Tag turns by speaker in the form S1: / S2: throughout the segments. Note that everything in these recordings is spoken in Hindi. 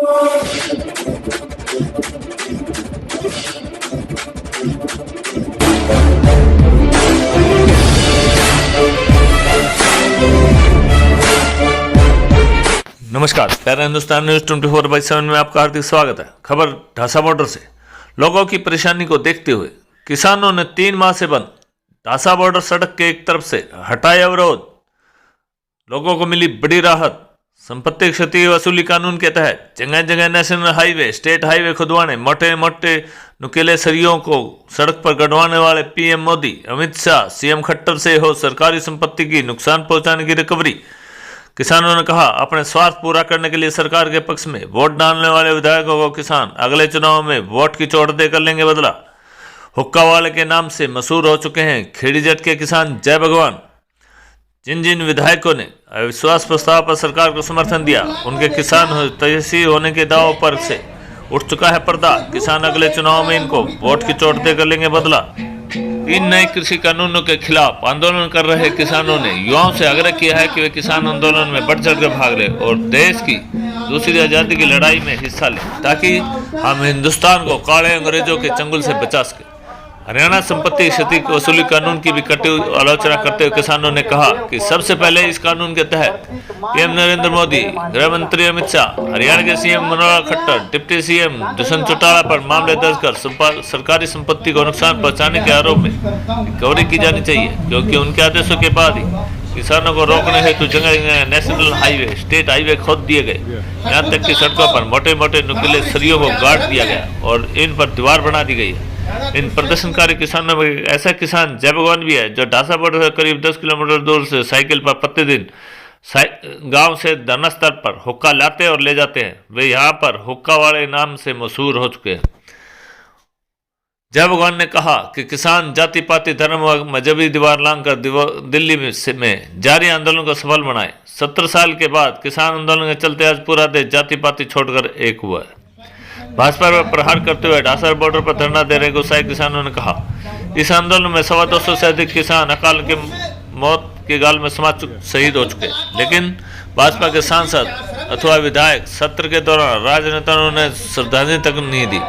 S1: नमस्कार, प्यारा हिंदुस्तान न्यूज 24/7 में आपका हार्दिक स्वागत है। खबर ढासा बॉर्डर से। लोगों की परेशानी को देखते हुए किसानों ने 3 माह से बंद ढासा बॉर्डर सड़क के एक तरफ से हटाया अवरोध। लोगों को मिली बड़ी राहत। संपत्ति क्षति वसूली कानून के तहत जगह जगह नेशनल हाईवे, स्टेट हाईवे खुदवाने, मोटे मोटे नुकीले सरियों को सड़क पर गड़वाने वाले पीएम मोदी, अमित शाह, सीएम खट्टर से हो सरकारी संपत्ति की नुकसान पहुंचाने की रिकवरी। किसानों ने कहा, अपने स्वार्थ पूरा करने के लिए सरकार के पक्ष में वोट डालने वाले विधायकों को किसान अगले चुनाव में वोट की चोट देकर लेंगे बदला। हुक्का वाले के नाम से मशहूर हो चुके हैं खेड़ी जट के किसान जय भगवान। जिन जिन विधायकों ने अविश्वास प्रस्ताव पर सरकार को समर्थन दिया, उनके किसान तेजी होने के दावों पर से उठ चुका है पर्दा। किसान अगले चुनाव में इनको वोट की चोट देकर लेंगे बदला। 3 नए कृषि कानूनों के खिलाफ आंदोलन कर रहे किसानों ने युवाओं से आग्रह किया है कि वे किसान आंदोलन में बढ़ चढ़ कर भाग लें और देश की दूसरी आज़ादी की लड़ाई में हिस्सा लें, ताकि हम हिंदुस्तान को काले अंग्रेजों के चंगुल से बचा सकें। हरियाणा संपत्ति क्षति वसूली कानून की भी कटी आलोचना करते हुए किसानों ने कहा कि सबसे पहले इस कानून के तहत पीएम नरेंद्र मोदी, गृह मंत्री अमित शाह, हरियाणा के सीएम मनोहर खट्टर, डिप्टी सीएम दुष्यंत चौटाला पर मामले दर्ज कर सरकारी संपत्ति को नुकसान पहुंचाने के आरोप में रिकवरी की जानी चाहिए, क्योंकि उनके आदेशों के बाद ही किसानों को रोकने हेतु जगह जगह नेशनल हाईवे, स्टेट हाईवे खोद दिए गए। यहाँ तक कि सड़कों पर मोटे मोटे नुकीले सरियों को गाड़ दिया गया और इन पर दीवार बना दी गई है। इन प्रदर्शनकारी किसानों में ऐसा किसान जय भगवान भी है जो ढासा बॉर्डर से करीब 10 किलोमीटर दूर से साइकिल पर प्रतिदिन गांव से धरना स्थल पर हुक्का लाते और ले जाते हैं। वे यहाँ पर हुक्का वाले नाम से मशहूर हो चुके हैं। जय भगवान ने कहा कि किसान जाति पाति धर्म व मजहबी दीवार लांघकर दिल्ली में जारी आंदोलन को सफल बनाए। 70 साल के बाद किसान आंदोलन के चलते आज पूरा देश जाति पाति छोड़कर एक हुआ है। भाजपा पर प्रहार करते हुए ढासा बॉर्डर पर धरना दे रहे गुस्साए किसानों ने कहा, इस आंदोलन में 250 से अधिक किसान अकाल के मौत के गाल में समाज शहीद हो चुके, लेकिन भाजपा के सांसद अथवा विधायक सत्र के दौरान राजनेताओं ने श्रद्धांजलि तक नहीं दी।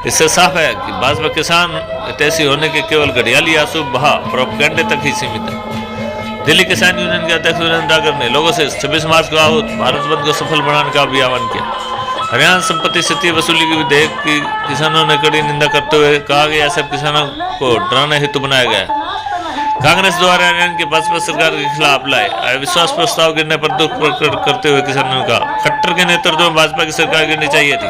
S1: इससे साफ है कि भाजपा किसान हितैषी होने के केवल घड़ियाली आंसू बहा प्रोपेगेंडे तक ही सीमित है। दिल्ली किसान यूनियन के अध्यक्ष वीरेंद्र डागर ने लोगों से 26 मार्च को आहूत भारत बंद को सफल बनाने का भी आह्वान किया। हरियाणा संपत्ति क्षति वसूली के विधेयक की किसानों ने कड़ी निंदा करते हुए कहा कि यह सब किसानों को डराने हेतु बनाया गया है। कांग्रेस द्वारा हरियाणा की भाजपा सरकार के खिलाफ लाए अविश्वास प्रस्ताव गिरने पर दुख प्रकट करते हुए किसानों ने कहा, खट्टर के नेतृत्व में भाजपा की सरकार गिरनी चाहिए थी।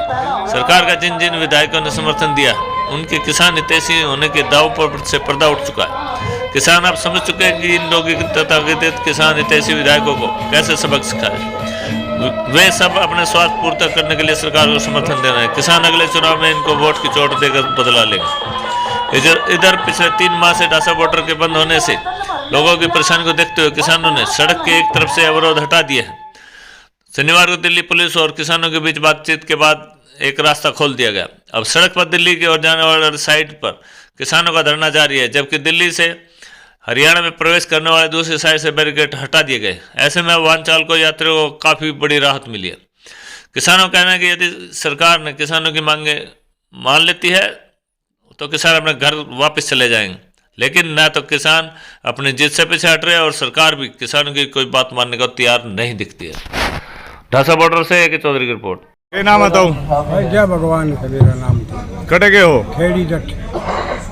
S1: सरकार का जिन जिन विधायकों ने समर्थन दिया, उनके किसान हितैषी होने के दावों पर से पर्दा उठ चुका है। किसान अब समझ चुके हैं कि इन लोगों तथाकथित किसान हितैषी विधायकों को कैसे सबक सिखाए। वे सब अपने स्वार्थ पूर्ति करने के लिए सरकार को समर्थन दे रहे हैं। किसान अगले चुनाव में इनको वोट की चोट देकर बदला लेंगे। इधर पिछले 3 माह से ढासा बॉर्डर के बंद होने से लोगों की परेशानी को देखते हुए किसानों ने सड़क के एक तरफ से अवरोध हटा दिए हैं। शनिवार को दिल्ली पुलिस और किसानों के बीच बातचीत के बाद एक रास्ता खोल दिया गया। अब सड़क पर दिल्ली की ओर जाने वाले साइड पर किसानों का धरना जारी है, जबकि दिल्ली से हरियाणा में प्रवेश करने वाले दूसरी साइड से बैरिकेड हटा दिए गए। ऐसे में वाहन चालकों यात्रियों को काफ़ी बड़ी राहत मिली है। किसानों का कहना है कि यदि सरकार ने किसानों की मांगे मान लेती है तो किसान अपने घर वापस चले जाएंगे, लेकिन न तो किसान अपनी जिद से पीछे हट रहे हैं और सरकार भी किसानों की कोई बात मानने को तैयार नहीं दिखती है। ढासा बॉर्डर से एक चौधरी की रिपोर्ट।
S2: क्या नाम बताओ?
S3: जय भगवान का मेरा नाम था।
S2: कटे के हो?
S3: खेड़ी जट।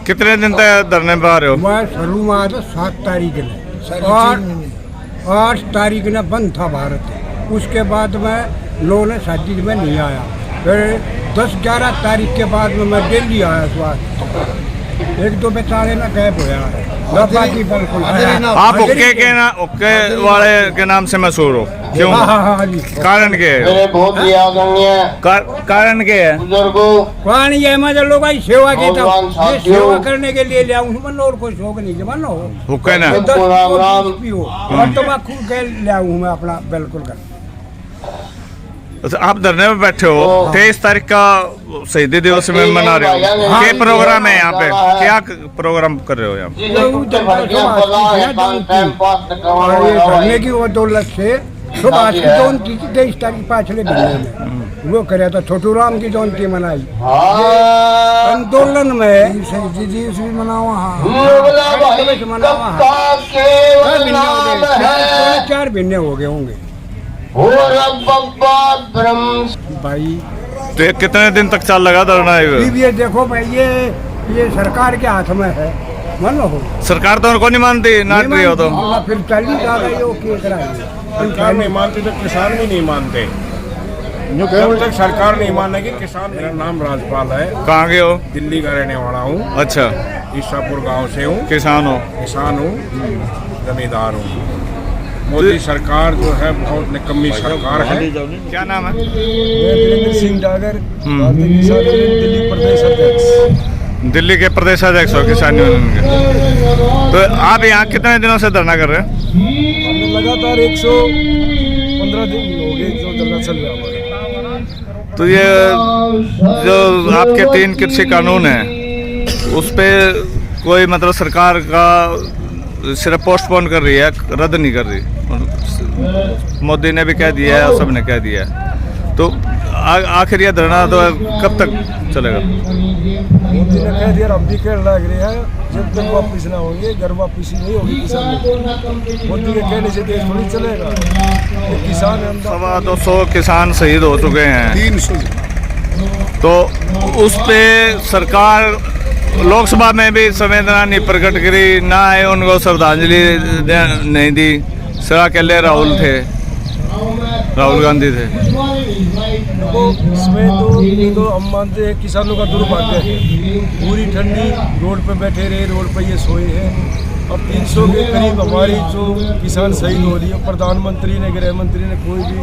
S2: कितने दिन तक धरने पर आ रहे हो?
S3: मैं शुरू में आया था 7 तारीख ने और 8 तारीख ने बंद था भारत। उसके बाद में 9 ने शादी में नहीं आया। फिर 10-11 तारीख के बाद में मैं दिल्ली आया। स्वास्थ्य 1-2 बेचारे में गैप होया है। बिल्कुल
S2: आप ओके वाले के नाम से मशहूर हो, क्यों?
S3: हाँ जी।
S2: कारण क्या है? कारण क्या है?
S3: कारण ये मैं लोग सेवा की था, सेवा करने के लिए ले आऊँ और कोई शौक नहीं है मानो
S2: हुक्का ना
S3: और तो मैं खुद के ले आऊँ मैं अपना बिल्कुल कर।
S2: अच्छा, आप धरने में बैठे हो, 23 तारीख का शहीदी दिवस में मना रहे हो। क्या प्रोग्राम है यहाँ पे? क्या प्रोग्राम कर रहे हो यहाँ?
S3: धरने की वो 2 लाख से सुबह 23 तारीख पाछले महीने में वो करे तो छोटू राम की जयंती मनाई। आंदोलन में जी भी मनावा, चार महीने हो गए होंगे भाई।
S2: तो ये कितने दिन तक चल लगा धरना?
S3: ये देखो भाई, ये सरकार के हाथ में है, मानो हो
S2: सरकार तो उनको नहीं मानती, नाट रही हो तो
S3: फिर चली जा रही हो कि
S4: सरकार नहीं मानती तो किसान भी नहीं मानते। जब तक सरकार नहीं मानेगी किसान। मेरा नाम राजपाल है।
S2: कहाँ के हो?
S4: दिल्ली का रहने वाला हूँ।
S2: अच्छा,
S4: ईसापुर गांव से हूँ।
S2: किसान हो?
S4: किसान हूँ, जमींदार हूँ। मोदी सरकार जो है बहुत निकम्मी सरकार है।
S2: क्या नाम है?
S3: वीरेंद्र सिंह डागर, दिल्ली प्रदेश अध्यक्ष।
S2: दिल्ली के प्रदेश अध्यक्ष हो किसान यूनियन के। तो आप यहाँ कितने दिनों से धरना कर रहे हैं?
S3: हमने लगातार 115 दिन हो गए जो धरना चल रहा है हमारा।
S2: तो ये जो आपके 3 कृषि कानून हैं, उस पे कोई मतलब सरकार का सिर्फ पोस्टपोन कर रही है, रद्द नहीं कर रही। मोदी ने भी कह दिया है, सबने कह दिया है। तो आखिर ये धरना तो कब तक चलेगा?
S3: मोदी ने कह दिया, अब भी कह लग रहे हैं, जब तक वापिस ना होंगे, घर वापिसी नहीं होगी किसान। मोदी के कहने से देश थोड़ी चलेगा। किसान
S2: 200 किसान शहीद हो चुके हैं,
S3: 300।
S2: तो उस पे सरकार लोकसभा में भी संवेदना नहीं प्रकट करी, ना है उनको श्रद्धांजलि नहीं दी। सड़ा के लिए राहुल गांधी थे।
S3: इसमें तो हम मानते हैं किसानों का दुर्भाग्य है। पूरी ठंडी रोड पे बैठे रहे, रोड पे ये सोए हैं। अब 300 के करीब हमारी जो किसान शहीद हो रही है, प्रधानमंत्री ने, गृह मंत्री ने कोई भी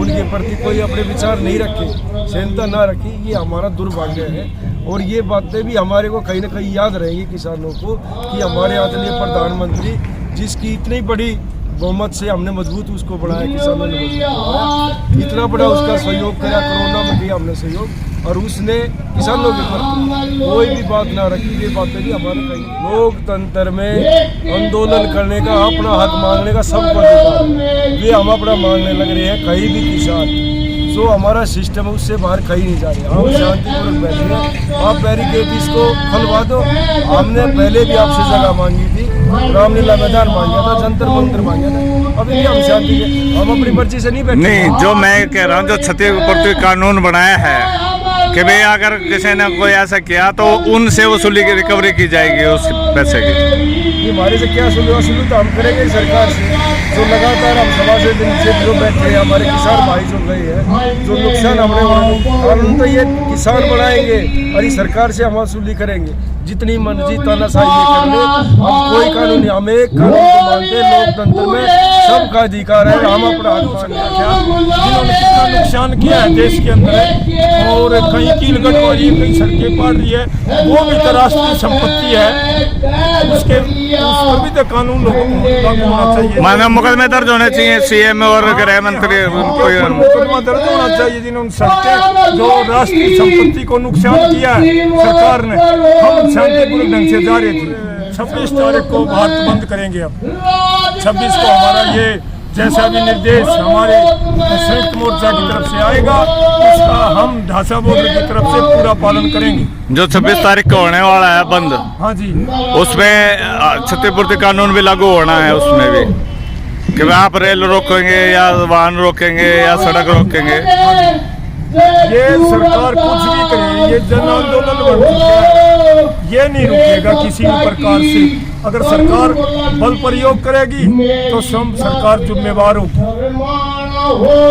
S3: उनके प्रति कोई अपने विचार नहीं रखे, सहनता ना रखी। ये हमारा दुर्भाग्य है। और ये बातें भी हमारे को कहीं ना कहीं याद रहेंगी किसानों को कि हमारे आदरणीय प्रधानमंत्री, जिसकी इतनी बड़ी बहुमत से हमने मजबूत उसको बढ़ाया, किसानों ने मजबूत बढ़ाया, इतना बड़ा उसका सहयोग किया, कोरोना में दिया हमने सहयोग, और उसने किसानों के प्रति कोई भी बात ना रखी। ये बातें भी हमारे कहीं लोकतंत्र में आंदोलन करने का, अपना हक मांगने का सबको अधिकार है। ये हम अपना मांगने लग रहे हैं। कहीं भी किसान जो हमारा सिस्टम है उससे बाहर कहीं नहीं जा रहे। हम शांतिपूर्वक बैठे हैं। आप बैरिकेड इसको खुलवा दो। हमने पहले भी आपसे जगह मांगी थी, रामलीला मैदान मांगा था, जंतर मंतर मांगा था। अभी भी हम शांति के, हम अपनी मर्जी से नहीं बैठे।
S2: नहीं, जो मैं कह रहा हूँ, जो क्षतिपूर्ति कानून बनाया है कि भाई अगर किसी ने कोई ऐसा किया तो उनसे वसूली की रिकवरी की जाएगी उस पैसे की।
S3: हमारे से क्या वसूली तो हम करेंगे सरकार से। जो लगातार हम सवा से दिन से जो बैठे हैं, हमारे किसान भाई जो गए हैं, जो नुकसान हमने कानून तो ये किसान बढ़ाएंगे और इस सरकार से हम वसूली करेंगे। जितनी मर्जी तानाशाही कर ले, हम कोई कानून नहीं, हम एक कानून को मानते हैं। लोकतंत्र में सबका अधिकार है, हम अपना
S4: जिन्होंने कितना नुकसान किया है देश के अंदर, और कहीं कील गड़बड़ी, कहीं सड़कें पाड़ रही है, वो भी तो राष्ट्रीय संपत्ति है। उसके उस पर भी तो कानून लोगों को लागू होना चाहिए।
S2: मानव मुकदमे दर्ज होने चाहिए सीएम और गृह मंत्री।
S4: मुकदमा दर्ज होना चाहिए जिन्होंने सड़कें, जो राष्ट्रीय संपत्ति को नुकसान किया है सरकार ने। हम शांतिपूर्वक ढंग से जा रहे थे। 26 तारीख को भारत बंद करेंगे। अब 26 को हमारा ये जैसा भी निर्देश हमारे संयुक्त मोर्चा की तरफ से आएगा, उसका हम ढांचा बोर्ड की तरफ से पूरा पालन करेंगे।
S2: जो 26 तारीख को होने वाला है बंद,
S4: हाँ जी,
S2: उसमें क्षतिपूर्ति कानून भी लागू होना है। उसमें भी कि आप रेल रोकेंगे या वाहन रोकेंगे या सड़क रोकेंगे।
S4: ये सरकार कुछ भी करे, ये जन आंदोलन बन चुका है, ये नहीं रुकेगा किसी भी प्रकार से। अगर सरकार बल प्रयोग करेगी तो सरकार जिम्मेवार होगी।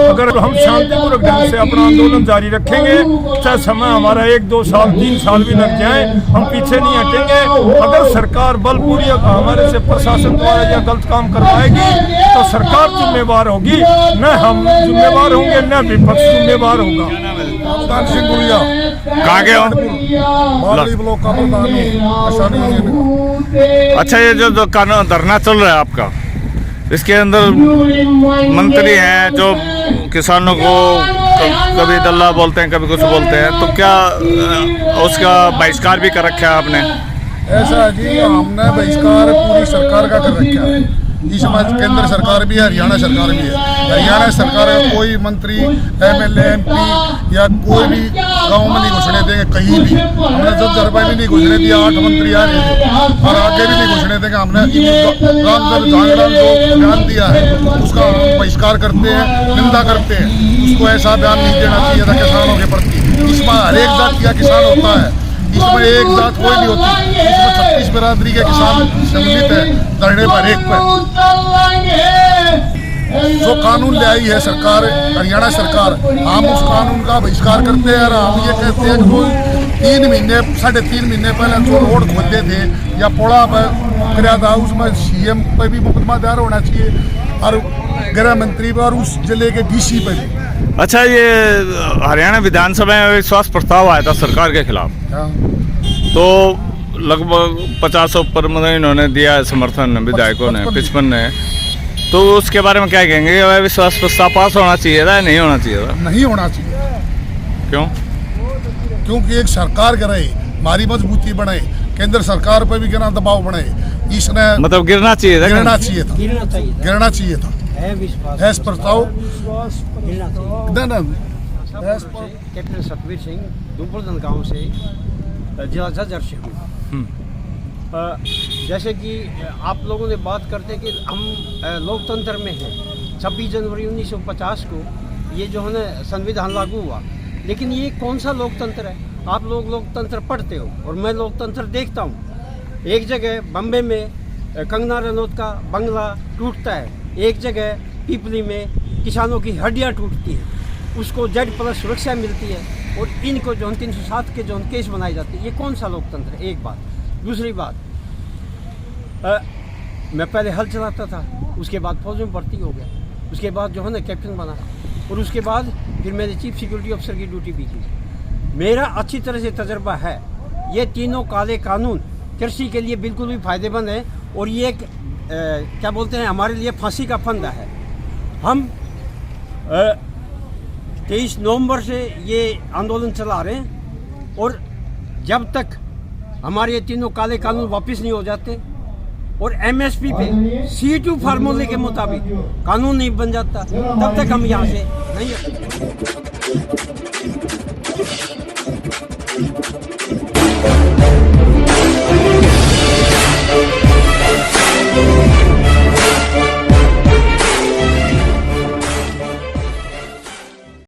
S4: अगर हम शांतिपूर्वक ढंग से अपना आंदोलन जारी रखेंगे, चाहे समय हमारा 1, 2 साल, 3 साल भी लग जाए, हम पीछे नहीं हटेंगे। अगर सरकार बलपूर्वक हमारे से प्रशासन द्वारा या गलत काम करवाएगी तो सरकार जिम्मेवार होगी, न हम जिम्मेवार होंगे, न विपक्ष जिम्मेवार होगा।
S3: सिंह गुड़िया
S2: कहाँ के हो?
S3: ब्लॉक का प्रधान।
S2: अच्छा, ये जो कानून धरना चल रहा है आपका, इसके अंदर मंत्री हैं जो किसानों को कभी दल्ला बोलते हैं, कभी कुछ बोलते हैं, तो क्या उसका बहिष्कार भी कर रखा है आपने?
S3: ऐसा है जी, हमने बहिष्कार पूरी सरकार का कर रखा है।
S5: इसमें केंद्र सरकार भी है, हरियाणा सरकार भी है। हरियाणा सरकार का कोई मंत्री, MLA, MP या कोई भी गांव में नहीं घुसने देंगे कहीं भी। हमने 10,000 रुपये भी नहीं घुसने दिया, 8 मंत्री आ रहे थे और आगे भी नहीं घुसने देंगे। हमने रामचंद्र झांगड़ा जो बयान दिया है उसका हम बहिष्कार करते हैं, निंदा करते हैं। उसको ऐसा बयान नहीं देना चाहिए था किसानों के प्रति। इसमें हर एक जात का किसान होता है, इसमें एक जात कोई नहीं होती। इसमें 36 बिरादरी के किसान सम्मिलित है धरने पर एक पर। जो कानून ले आई है सरकार, हरियाणा सरकार, हम उस कानून का बहिष्कार करते हैं और हम ये कहते हैं कि 3 महीने 3.5 महीने पहले जो रोड खोदे थे या पोड़ा कराया था, उसमें CM पे भी मुकदमा दायर होना चाहिए और गृह मंत्री पे और उस जिले के DC पे भी।
S2: अच्छा, ये हरियाणा विधानसभा में विश्वास प्रस्ताव आया था सरकार के खिलाफ, तो लगभग 50 ऊपर मतलब इन्होंने दिया है समर्थन विधायकों ने, 55 ने। तो उसके बारे में क्या कहेंगे? विश्वास प्रस्ताव पास होना चाहिए था या नहीं होना चाहिए था?
S5: नहीं होना चाहिए।
S2: क्यों?
S5: क्योंकि एक सरकार करे, हमारी मजबूती बढ़े, केंद्र सरकार पर भी गिरना दबाव बढ़े। इसने
S2: मतलब गिरना चाहिए था,
S5: गिरना चाहिए था, गिरना चाहिए था। है प्रस्ताव
S6: कैप्टन सतवीर सिंह दुबलदन गांव से जिला झज्जर से हूँ। जैसे कि आप लोगों ने बात करते कि हम लोकतंत्र में हैं। 26 जनवरी 1950 को ये जो है ना संविधान लागू हुआ, लेकिन ये कौन सा लोकतंत्र है? आप लोग लोकतंत्र पढ़ते हो और मैं लोकतंत्र देखता हूँ। एक जगह बम्बे में कंगना रनौत का बंगला टूटता है, एक जगह पीपली में किसानों की हड्डियाँ टूटती हैं, उसको Z+ सुरक्षा मिलती है और इनको जो 307 के जो केस बनाए जाते हैं। ये कौन सा लोकतंत्र है? एक बात। दूसरी बात, मैं पहले हल चलाता था, उसके बाद फौज में भर्ती हो गया, उसके बाद जो है ना कैप्टन बना और उसके बाद फिर मैंने चीफ सिक्योरिटी ऑफिसर की ड्यूटी भी की। मेरा अच्छी तरह से तजर्बा है। ये तीनों काले कानून कृषि के लिए बिल्कुल भी फायदेमंद है और ये एक क्या बोलते हैं, हमारे लिए फांसी का फंदा है। हम 23 नवंबर से ये आंदोलन चला रहे हैं और जब तक हमारे ये तीनों काले कानून वापस नहीं हो जाते और MSP पे C2 फार्मूले के मुताबिक कानून नहीं बन जाता, तब तक हम यहाँ से नहीं